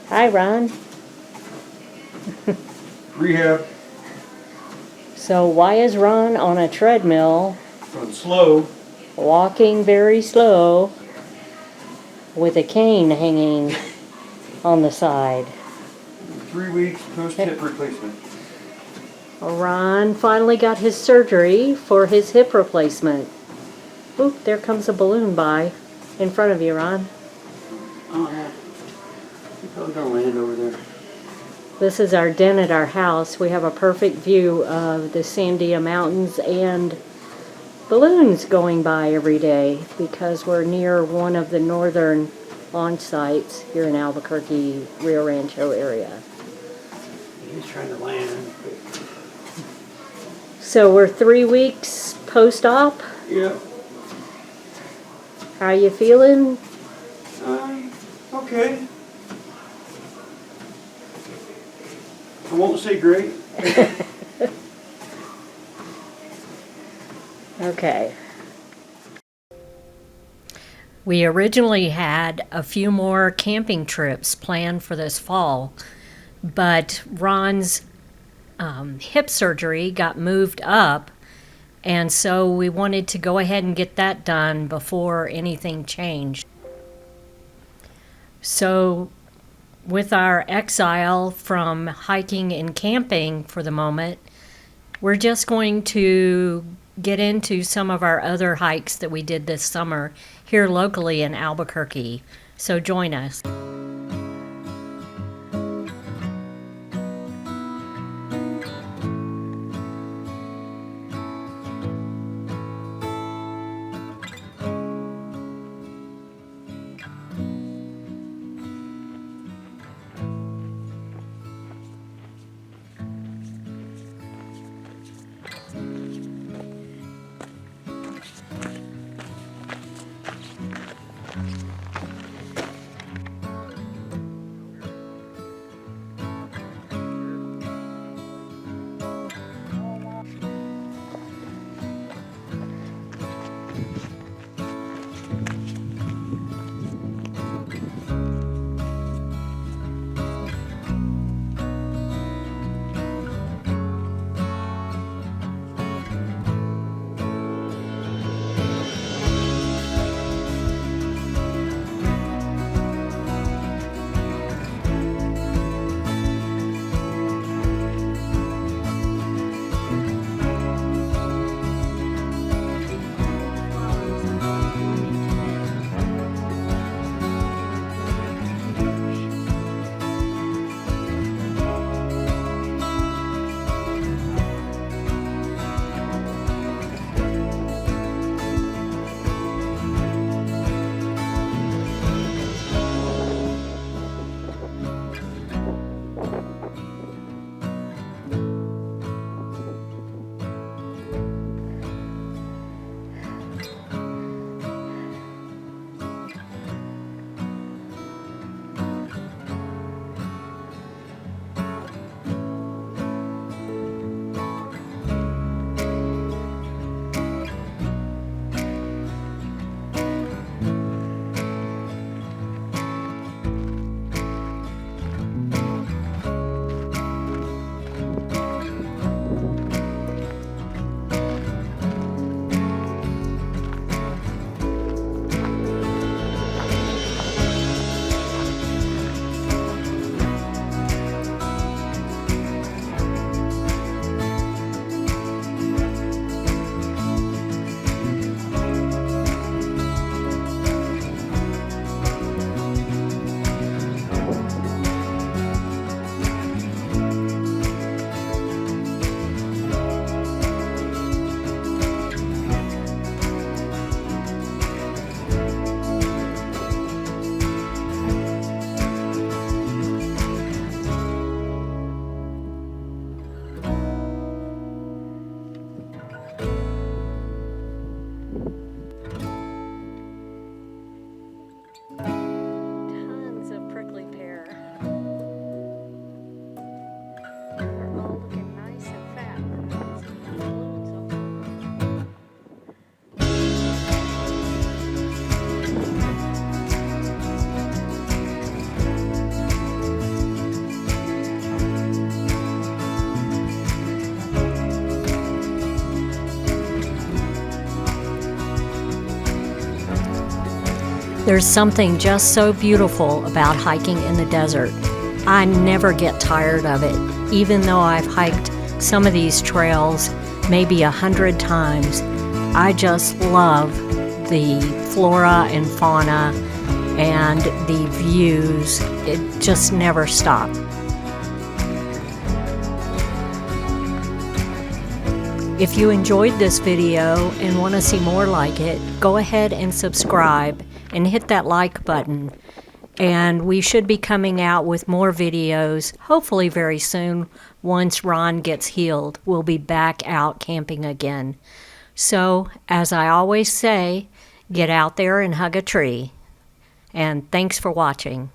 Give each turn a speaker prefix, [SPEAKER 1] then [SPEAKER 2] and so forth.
[SPEAKER 1] Hi, Ron.
[SPEAKER 2] Rehab.
[SPEAKER 1] So why is Ron on a treadmill,
[SPEAKER 2] Going slow.
[SPEAKER 1] walking very slow, with a cane hanging on the side?
[SPEAKER 2] 3 weeks post-hip replacement.
[SPEAKER 1] Ron finally got his surgery for his hip replacement. Oop, there comes a balloon by in front of you, Ron.
[SPEAKER 2] Oh, yeah. You're probably going to land over there.
[SPEAKER 1] This is our den at our house. We have a perfect view of the Sandia Mountains and balloons going by every day because we're near one of the northern launch sites here in Albuquerque, Rio Rancho area.
[SPEAKER 2] He's trying to land.
[SPEAKER 1] So we're 3 weeks post-op.
[SPEAKER 2] Yeah.
[SPEAKER 1] How you feeling?
[SPEAKER 2] Okay. I won't say great.
[SPEAKER 1] Okay. We originally had a few more camping trips planned for this fall, but Ron's hip surgery got moved up, and so we wanted to go ahead and get that done before anything changed. So with our exile from hiking and camping for the moment, we're just going to get into some of our other hikes that we did this summer here locally in Albuquerque. So join us. There's something just so beautiful about hiking in the desert. I never get tired of it, even though I've hiked some of these trails maybe 100 times. I just love the flora and fauna and the views. It just never stops. If you enjoyed this video and want to see more like it, go ahead and subscribe and hit that like button. And we should be coming out with more videos, hopefully very soon. Once Ron gets healed, we'll be back out camping again. So, as I always say, get out there and hug a tree. And thanks for watching.